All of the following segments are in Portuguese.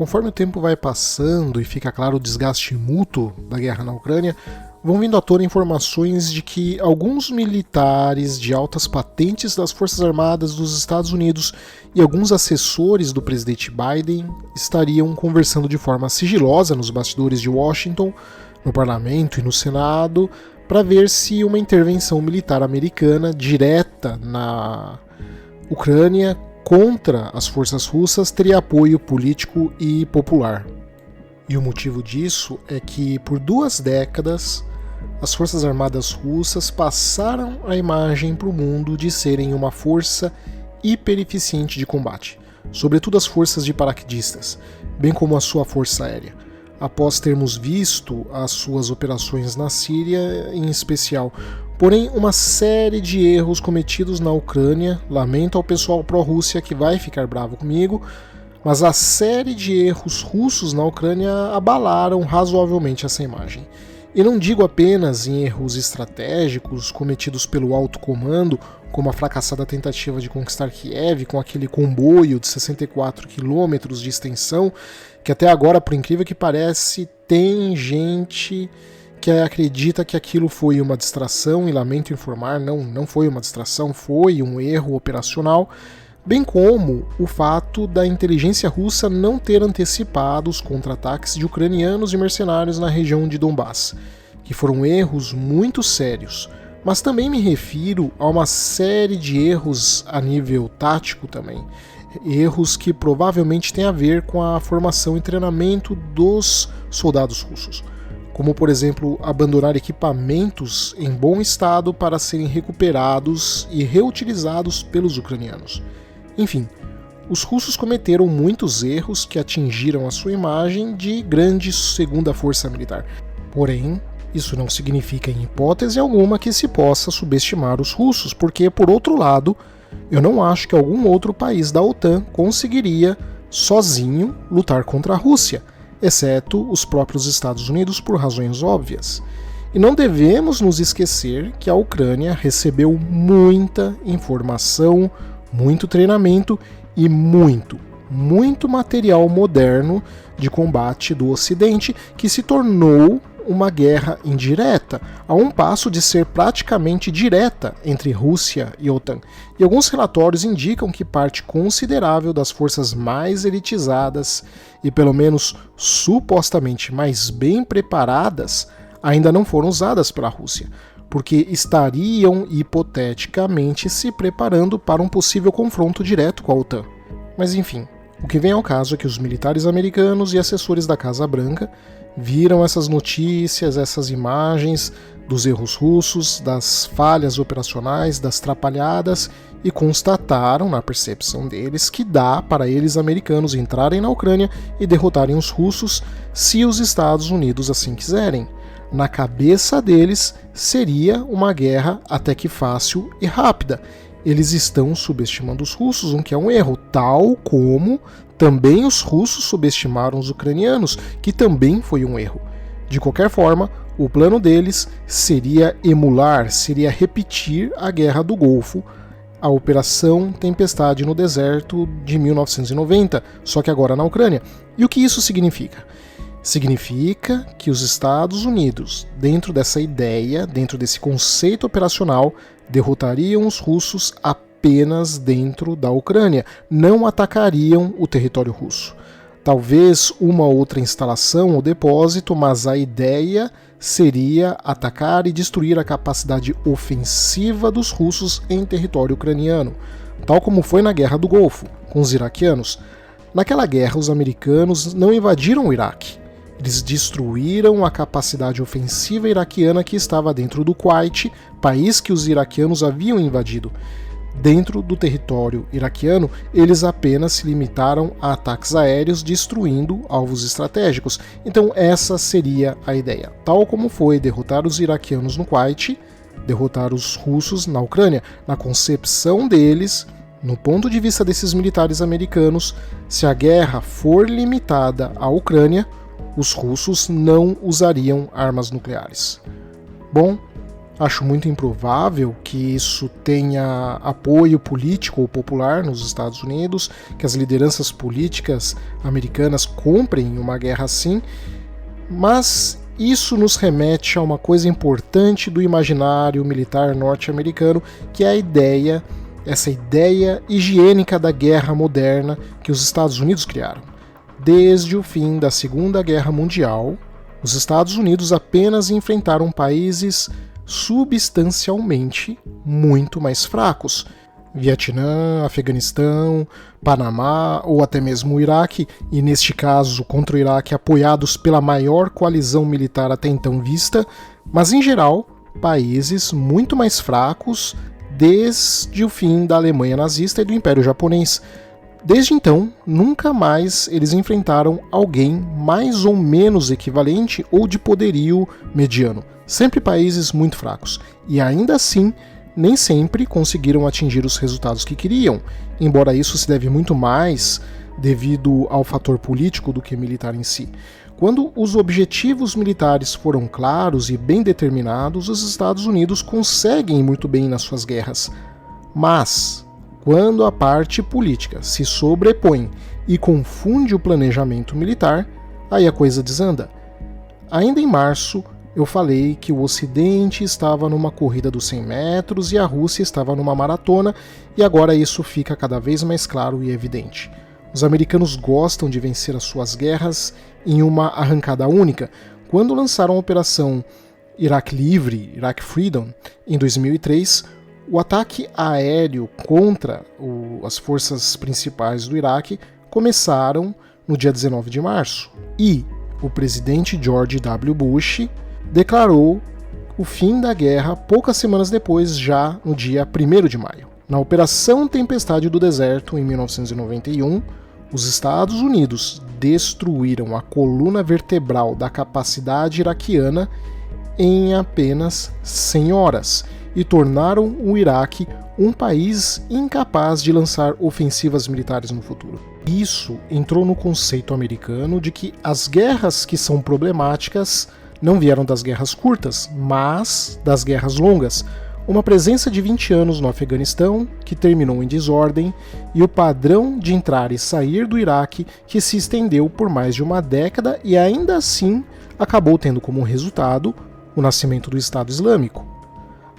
Conforme o tempo vai passando e fica claro o desgaste mútuo da guerra na Ucrânia, vão vindo à tona informações de que alguns militares de altas patentes das Forças Armadas dos Estados Unidos e alguns assessores do presidente Biden estariam conversando de forma sigilosa nos bastidores de Washington, no parlamento e no Senado, para ver se uma intervenção militar americana direta na Ucrânia contra as forças russas teria apoio político e popular. E o motivo disso é que, por 2 décadas, as Forças Armadas russas passaram a imagem para o mundo de serem uma força hipereficiente de combate, sobretudo as forças de paraquedistas, bem como a sua força aérea. Após termos visto as suas operações na Síria em especial, porém uma série de erros cometidos na Ucrânia, lamento ao pessoal pró-Rússia que vai ficar bravo comigo, mas a série de erros russos na Ucrânia abalaram razoavelmente essa imagem. E não digo apenas em erros estratégicos cometidos pelo alto comando, como a fracassada tentativa de conquistar Kiev com aquele comboio de 64 quilômetros de extensão, que até agora, por incrível que pareça, tem gente que acredita que aquilo foi uma distração, e lamento informar, não foi uma distração, foi um erro operacional, bem como o fato da inteligência russa não ter antecipado os contra-ataques de ucranianos e mercenários na região de Donbass, que foram erros muito sérios, mas também me refiro a uma série de erros a nível tático também, erros que provavelmente têm a ver com a formação e treinamento dos soldados russos, como por exemplo abandonar equipamentos em bom estado para serem recuperados e reutilizados pelos ucranianos. Enfim, os russos cometeram muitos erros que atingiram a sua imagem de grande segunda força militar. Porém, isso não significa em hipótese alguma que se possa subestimar os russos, porque, por outro lado, eu não acho que algum outro país da OTAN conseguiria, sozinho, lutar contra a Rússia, exceto os próprios Estados Unidos por razões óbvias. E não devemos nos esquecer que a Ucrânia recebeu muita informação, muito treinamento e muito material moderno de combate do Ocidente, que se tornou uma guerra indireta, a um passo de ser praticamente direta entre Rússia e OTAN. E alguns relatórios indicam que parte considerável das forças mais elitizadas e pelo menos supostamente mais bem preparadas ainda não foram usadas pela Rússia, porque estariam hipoteticamente se preparando para um possível confronto direto com a OTAN. Mas enfim, o que vem ao caso é que os militares americanos e assessores da Casa Branca viram essas notícias, essas imagens dos erros russos, das falhas operacionais, das trapalhadas e constataram, na percepção deles, que dá para eles americanos entrarem na Ucrânia e derrotarem os russos se os Estados Unidos assim quiserem. Na cabeça deles, seria uma guerra até que fácil e rápida. Eles estão subestimando os russos, o que é um erro, tal como também os russos subestimaram os ucranianos, que também foi um erro. De qualquer forma, o plano deles seria emular, seria repetir a Guerra do Golfo, a Operação Tempestade no Deserto de 1990, só que agora na Ucrânia. E o que isso significa? Significa que os Estados Unidos, dentro dessa ideia, dentro desse conceito operacional, derrotariam os russos apenas dentro da Ucrânia, não atacariam o território russo. Talvez uma outra instalação ou depósito, mas a ideia seria atacar e destruir a capacidade ofensiva dos russos em território ucraniano, tal como foi na Guerra do Golfo, com os iraquianos. Naquela guerra, os americanos não invadiram o Iraque. Eles destruíram a capacidade ofensiva iraquiana que estava dentro do Kuwait, país que os iraquianos haviam invadido. Dentro do território iraquiano, eles apenas se limitaram a ataques aéreos, destruindo alvos estratégicos. Então essa seria a ideia. Tal como foi derrotar os iraquianos no Kuwait, derrotar os russos na Ucrânia. Na concepção deles, no ponto de vista desses militares americanos, se a guerra for limitada à Ucrânia, os russos não usariam armas nucleares. Bom, Acho muito improvável que isso tenha apoio político ou popular nos Estados Unidos, que as lideranças políticas americanas comprem uma guerra assim, mas isso nos remete a uma coisa importante do imaginário militar norte-americano, que é essa ideia higiênica da guerra moderna que os Estados Unidos criaram. Desde o fim da Segunda Guerra Mundial, os Estados Unidos apenas enfrentaram países substancialmente muito mais fracos. Vietnã, Afeganistão, Panamá ou até mesmo o Iraque, e neste caso contra o Iraque apoiados pela maior coalizão militar até então vista, mas em geral países muito mais fracos desde o fim da Alemanha nazista e do Império Japonês. Desde então, nunca mais eles enfrentaram alguém mais ou menos equivalente ou de poderio mediano. Sempre países muito fracos. E ainda assim, nem sempre conseguiram atingir os resultados que queriam, embora isso se deve muito mais devido ao fator político do que militar em si. Quando os objetivos militares foram claros e bem determinados, os Estados Unidos conseguem ir muito bem nas suas guerras. Mas quando a parte política se sobrepõe e confunde o planejamento militar, aí a coisa desanda. Ainda em março, eu falei que o Ocidente estava numa corrida dos 100 metros e a Rússia estava numa maratona, e agora isso fica cada vez mais claro e evidente. Os americanos gostam de vencer as suas guerras em uma arrancada única. Quando lançaram a Operação Iraque Livre, Iraq Freedom, em 2003, o ataque aéreo contra as forças principais do Iraque começaram no dia 19 de março. E o presidente George W. Bush declarou o fim da guerra poucas semanas depois, já no dia 1º de maio. Na Operação Tempestade do Deserto, em 1991, os Estados Unidos destruíram a coluna vertebral da capacidade iraquiana em apenas 100 horas e tornaram o Iraque um país incapaz de lançar ofensivas militares no futuro. Isso entrou no conceito americano de que as guerras que são problemáticas não vieram das guerras curtas, mas das guerras longas. Uma presença de 20 anos no Afeganistão, que terminou em desordem, e o padrão de entrar e sair do Iraque, que se estendeu por mais de uma década e ainda assim acabou tendo como resultado o nascimento do Estado Islâmico.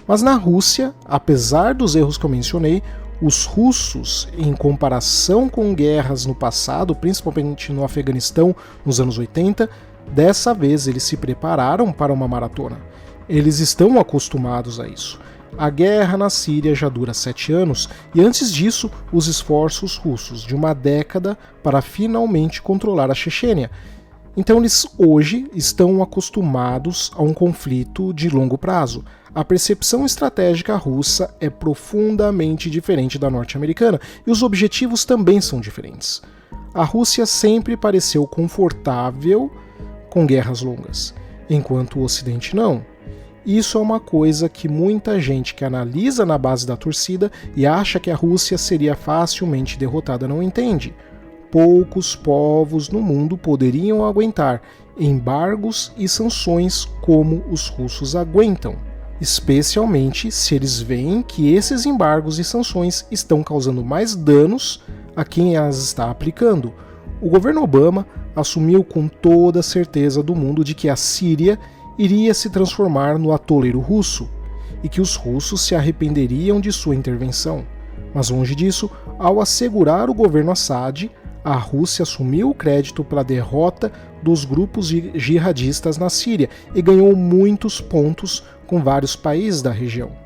Mas na Rússia, apesar dos erros que eu mencionei, os russos, em comparação com guerras no passado, principalmente no Afeganistão nos anos 80, dessa vez eles se prepararam para uma maratona. Eles estão acostumados a isso. A guerra na Síria já dura 7 anos e antes disso os esforços russos de uma década para finalmente controlar a Chechênia. Então eles hoje estão acostumados a um conflito de longo prazo. A percepção estratégica russa é profundamente diferente da norte-americana e os objetivos também são diferentes. A Rússia sempre pareceu confortável com guerras longas, enquanto o Ocidente não. Isso é uma coisa que muita gente que analisa na base da torcida e acha que a Rússia seria facilmente derrotada não entende. Poucos povos no mundo poderiam aguentar embargos e sanções como os russos aguentam, especialmente se eles veem que esses embargos e sanções estão causando mais danos a quem as está aplicando. O governo Obama assumiu com toda a certeza do mundo de que a Síria iria se transformar no atoleiro russo e que os russos se arrependeriam de sua intervenção. Mas longe disso, ao assegurar o governo Assad, a Rússia assumiu o crédito pela derrota dos grupos jihadistas na Síria e ganhou muitos pontos com vários países da região.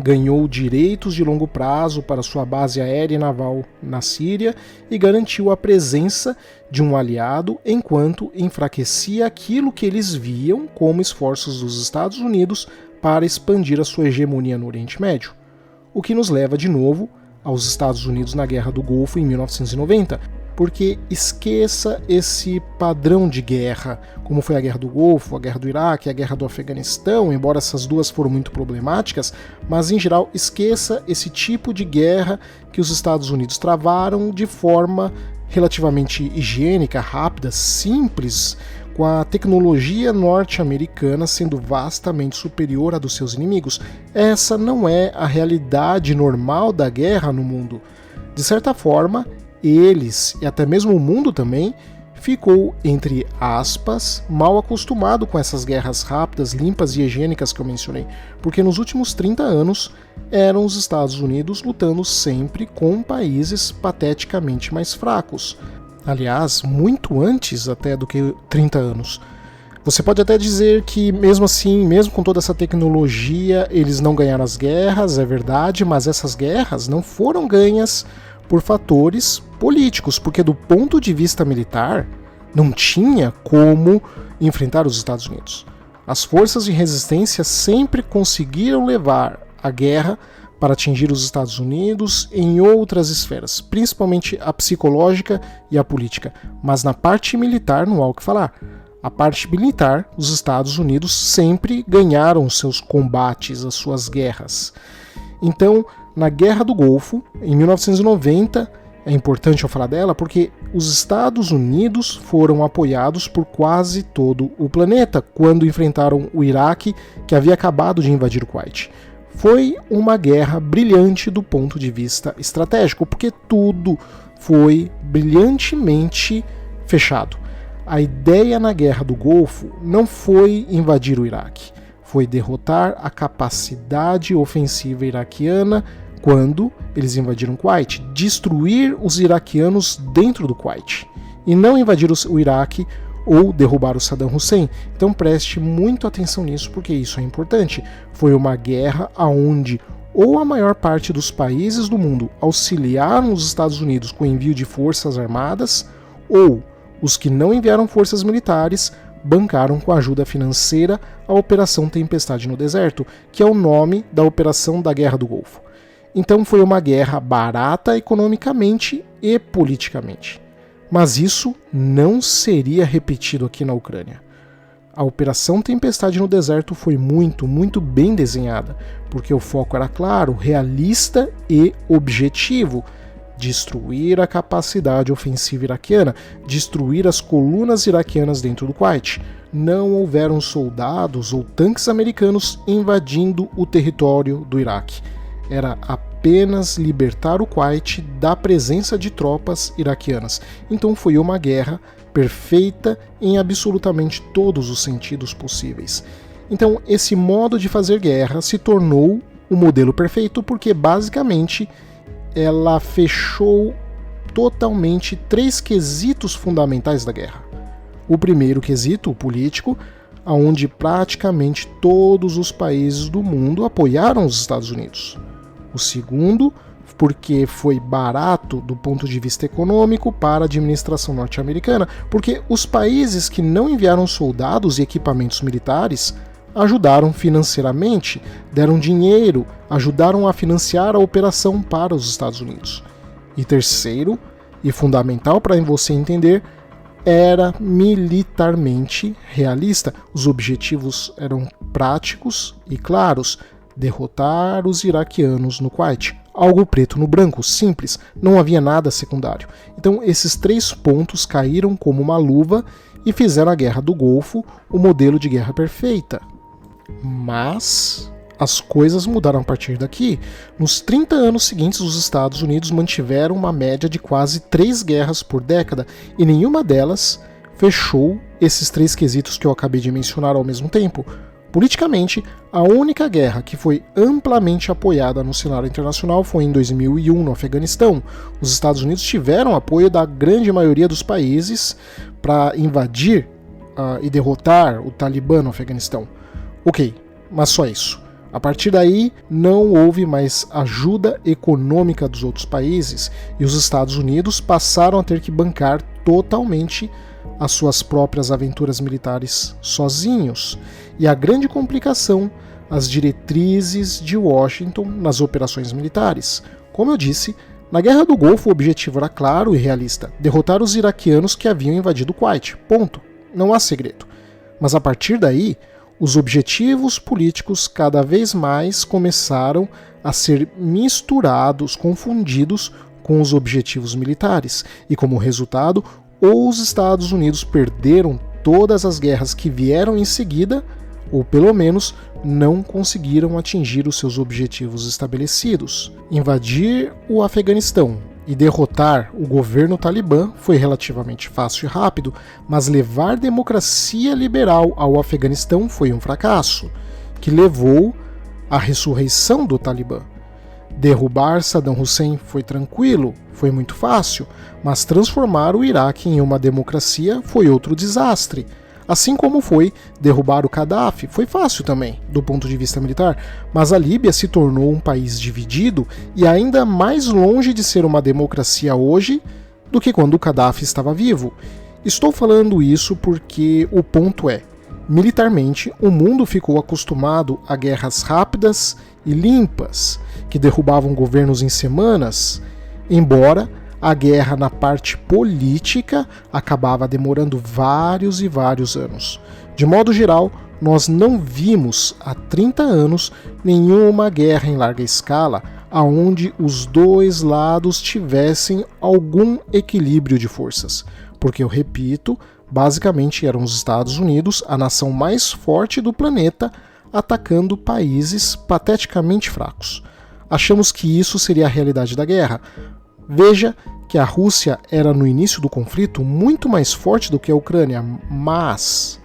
Ganhou direitos de longo prazo para sua base aérea e naval na Síria e garantiu a presença de um aliado enquanto enfraquecia aquilo que eles viam como esforços dos Estados Unidos para expandir a sua hegemonia no Oriente Médio. O que nos leva de novo aos Estados Unidos na Guerra do Golfo em 1990, porque esqueça esse padrão de guerra, como foi a Guerra do Golfo, a Guerra do Iraque, a Guerra do Afeganistão, embora essas duas foram muito problemáticas, mas em geral esqueça esse tipo de guerra que os Estados Unidos travaram de forma relativamente higiênica, rápida, simples, com a tecnologia norte-americana sendo vastamente superior à dos seus inimigos. Essa não é a realidade normal da guerra no mundo. De certa forma, eles, e até mesmo o mundo também, ficou, entre aspas, mal acostumado com essas guerras rápidas, limpas e higiênicas que eu mencionei, porque nos últimos 30 anos eram os Estados Unidos lutando sempre com países pateticamente mais fracos. Aliás, muito antes até do que 30 anos. Você pode até dizer que mesmo assim, mesmo com toda essa tecnologia, eles não ganharam as guerras, é verdade, mas essas guerras não foram ganhas por fatores políticos, porque do ponto de vista militar, não tinha como enfrentar os Estados Unidos. As forças de resistência sempre conseguiram levar a guerra para atingir os Estados Unidos em outras esferas, principalmente a psicológica e a política. Mas na parte militar não há o que falar. A parte militar, os Estados Unidos sempre ganharam seus combates, as suas guerras. Então, na Guerra do Golfo, em 1990, é importante eu falar dela porque os Estados Unidos foram apoiados por quase todo o planeta quando enfrentaram o Iraque, que havia acabado de invadir o Kuwait. Foi uma guerra brilhante do ponto de vista estratégico, porque tudo foi brilhantemente fechado. A ideia na Guerra do Golfo não foi invadir o Iraque, foi derrotar a capacidade ofensiva iraquiana quando eles invadiram o Kuwait, destruir os iraquianos dentro do Kuwait, e não invadir o Iraque ou derrubar o Saddam Hussein. Então preste muito atenção nisso, porque isso é importante. Foi uma guerra onde ou a maior parte dos países do mundo auxiliaram os Estados Unidos com o envio de forças armadas, ou os que não enviaram forças militares bancaram com a ajuda financeira a Operação Tempestade no Deserto, que é o nome da operação da Guerra do Golfo. Então foi uma guerra barata economicamente e politicamente. Mas isso não seria repetido aqui na Ucrânia. A Operação Tempestade no Deserto foi muito, muito bem desenhada, porque o foco era claro, realista e objetivo. Destruir a capacidade ofensiva iraquiana, destruir as colunas iraquianas dentro do Kuwait. Não houveram soldados ou tanques americanos invadindo o território do Iraque. Era apenas libertar o Kuwait da presença de tropas iraquianas. Então foi uma guerra perfeita em absolutamente todos os sentidos possíveis. Então esse modo de fazer guerra se tornou o modelo perfeito porque basicamente ela fechou totalmente 3 quesitos fundamentais da guerra. O primeiro quesito, o político, onde praticamente todos os países do mundo apoiaram os Estados Unidos. O segundo, porque foi barato do ponto de vista econômico para a administração norte-americana, porque os países que não enviaram soldados e equipamentos militares ajudaram financeiramente, deram dinheiro, ajudaram a financiar a operação para os Estados Unidos. E terceiro, e fundamental para você entender, era militarmente realista. Os objetivos eram práticos e claros: derrotar os iraquianos no Kuwait. Algo preto no branco, simples, não havia nada secundário. Então esses 3 pontos caíram como uma luva e fizeram a Guerra do Golfo o modelo de guerra perfeita. Mas as coisas mudaram a partir daqui. Nos 30 anos seguintes, os Estados Unidos mantiveram uma média de quase 3 guerras por década, e nenhuma delas fechou esses 3 quesitos que eu acabei de mencionar ao mesmo tempo. Politicamente, a única guerra que foi amplamente apoiada no cenário internacional foi em 2001, no Afeganistão. Os Estados Unidos tiveram apoio da grande maioria dos países para invadir e derrotar o Talibã no Afeganistão. Ok, mas só isso. A partir daí, não houve mais ajuda econômica dos outros países e os Estados Unidos passaram a ter que bancar totalmente as suas próprias aventuras militares sozinhos. E a grande complicação, as diretrizes de Washington nas operações militares. Como eu disse, na Guerra do Golfo o objetivo era claro e realista: derrotar os iraquianos que haviam invadido o Kuwait. Ponto. Não há segredo. Mas a partir daí, os objetivos políticos cada vez mais começaram a ser misturados, confundidos com os objetivos militares, e como resultado, os Estados Unidos perderam todas as guerras que vieram em seguida, ou pelo menos não conseguiram atingir os seus objetivos estabelecidos. Invadir o Afeganistão e derrotar o governo talibã foi relativamente fácil e rápido, mas levar democracia liberal ao Afeganistão foi um fracasso, que levou à ressurreição do Talibã. Derrubar Saddam Hussein foi tranquilo, foi muito fácil, mas transformar o Iraque em uma democracia foi outro desastre. Assim como foi derrubar o Gaddafi, foi fácil também, do ponto de vista militar, mas a Líbia se tornou um país dividido e ainda mais longe de ser uma democracia hoje do que quando o Gaddafi estava vivo. Estou falando isso porque o ponto é, militarmente, o mundo ficou acostumado a guerras rápidas e limpas, que derrubavam governos em semanas, embora a guerra na parte política acabava demorando vários e vários anos. De modo geral, nós não vimos há 30 anos nenhuma guerra em larga escala aonde os dois lados tivessem algum equilíbrio de forças, porque eu repito, basicamente eram os Estados Unidos, a nação mais forte do planeta, atacando países pateticamente fracos. Achamos que isso seria a realidade da guerra. Veja que a Rússia era no início do conflito muito mais forte do que a Ucrânia, mas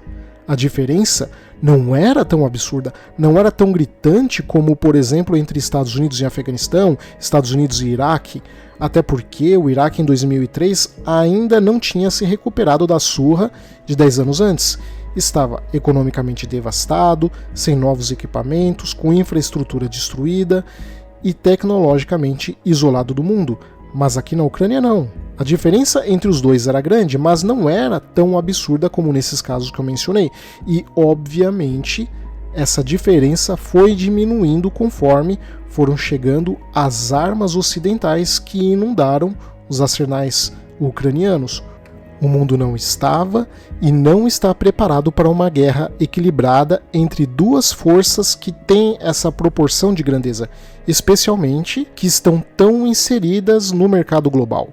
a diferença não era tão absurda, não era tão gritante como, por exemplo, entre Estados Unidos e Afeganistão, Estados Unidos e Iraque, até porque o Iraque em 2003 ainda não tinha se recuperado da surra de 10 anos antes. Estava economicamente devastado, sem novos equipamentos, com infraestrutura destruída e tecnologicamente isolado do mundo. Mas aqui na Ucrânia não. A diferença entre os dois era grande, mas não era tão absurda como nesses casos que eu mencionei. E, obviamente, essa diferença foi diminuindo conforme foram chegando as armas ocidentais que inundaram os arsenais ucranianos. O mundo não estava e não está preparado para uma guerra equilibrada entre duas forças que têm essa proporção de grandeza, especialmente que estão tão inseridas no mercado global.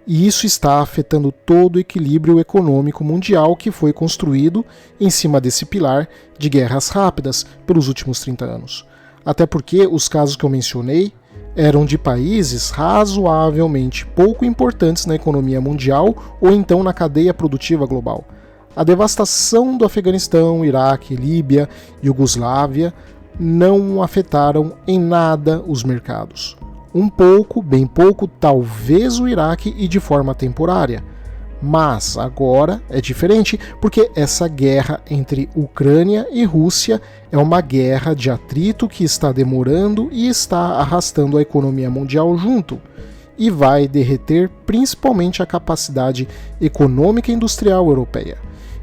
E isso está afetando todo o equilíbrio econômico mundial que foi construído em cima desse pilar de guerras rápidas pelos últimos 30 anos. Até porque os casos que eu mencionei eram de países razoavelmente pouco importantes na economia mundial ou então na cadeia produtiva global. A devastação do Afeganistão, Iraque, Líbia e Iugoslávia não afetaram em nada os mercados. Um pouco, bem pouco, talvez o Iraque e de forma temporária. Mas agora é diferente porque essa guerra entre Ucrânia e Rússia é uma guerra de atrito que está demorando e está arrastando a economia mundial junto e vai derreter principalmente a capacidade econômica e industrial europeia.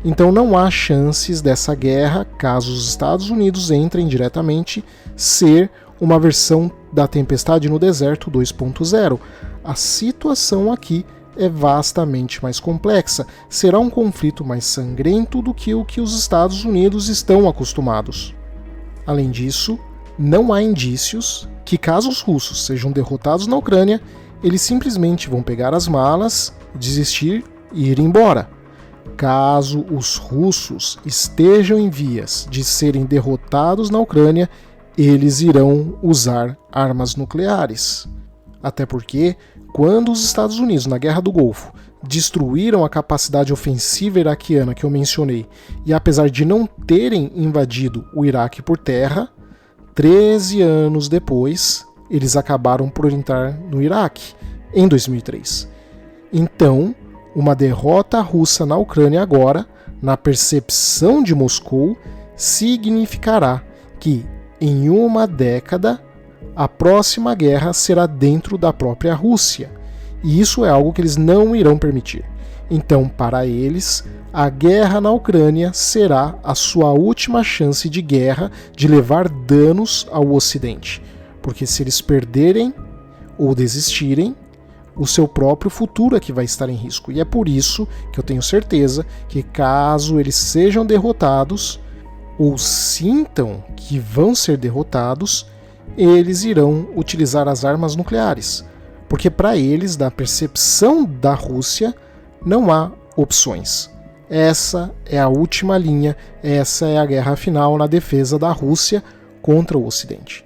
Então não há chances dessa guerra, caso os Estados Unidos entrem diretamente, ser uma versão da Tempestade no Deserto 2.0. A situação aqui é vastamente mais complexa, será um conflito mais sangrento do que o que os Estados Unidos estão acostumados. Além disso, não há indícios que, caso os russos sejam derrotados na Ucrânia, eles simplesmente vão pegar as malas, desistir e ir embora. Caso os russos estejam em vias de serem derrotados na Ucrânia, eles irão usar armas nucleares. Até porque, quando os Estados Unidos, na Guerra do Golfo, destruíram a capacidade ofensiva iraquiana que eu mencionei, e apesar de não terem invadido o Iraque por terra, 13 anos depois, eles acabaram por entrar no Iraque, em 2003. Então, uma derrota russa na Ucrânia agora, na percepção de Moscou, significará que, em uma década, a próxima guerra será dentro da própria Rússia, e isso é algo que eles não irão permitir. Então, para eles, a guerra na Ucrânia será a sua última chance de guerra, de levar danos ao Ocidente, porque se eles perderem ou desistirem, o seu próprio futuro é que vai estar em risco. E é por isso que eu tenho certeza que, caso eles sejam derrotados ou sintam que vão ser derrotados, eles irão utilizar as armas nucleares, porque para eles, da percepção da Rússia, não há opções. Essa é a última linha, essa é a guerra final na defesa da Rússia contra o Ocidente.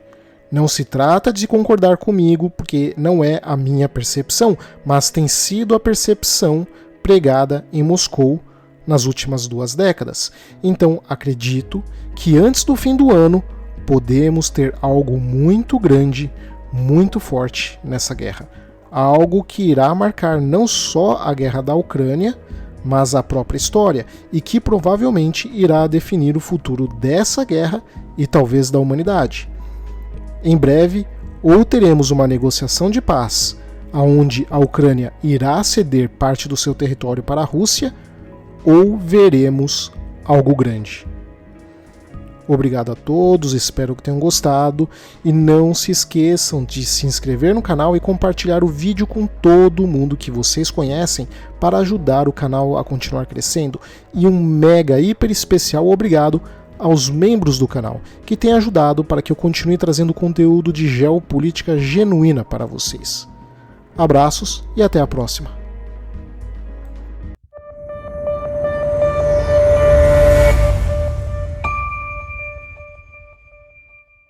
Não se trata de concordar comigo, porque não é a minha percepção, mas tem sido a percepção pregada em Moscou nas últimas 2 décadas. Então, acredito que antes do fim do ano podemos ter algo muito grande, muito forte nessa guerra. Algo que irá marcar não só a guerra da Ucrânia, mas a própria história, e que provavelmente irá definir o futuro dessa guerra e talvez da humanidade. Em breve, ou teremos uma negociação de paz, onde a Ucrânia irá ceder parte do seu território para a Rússia, ou veremos algo grande. Obrigado a todos, espero que tenham gostado e não se esqueçam de se inscrever no canal e compartilhar o vídeo com todo mundo que vocês conhecem para ajudar o canal a continuar crescendo. E um mega hiper especial obrigado aos membros do canal que têm ajudado para que eu continue trazendo conteúdo de geopolítica genuína para vocês. Abraços e até a próxima.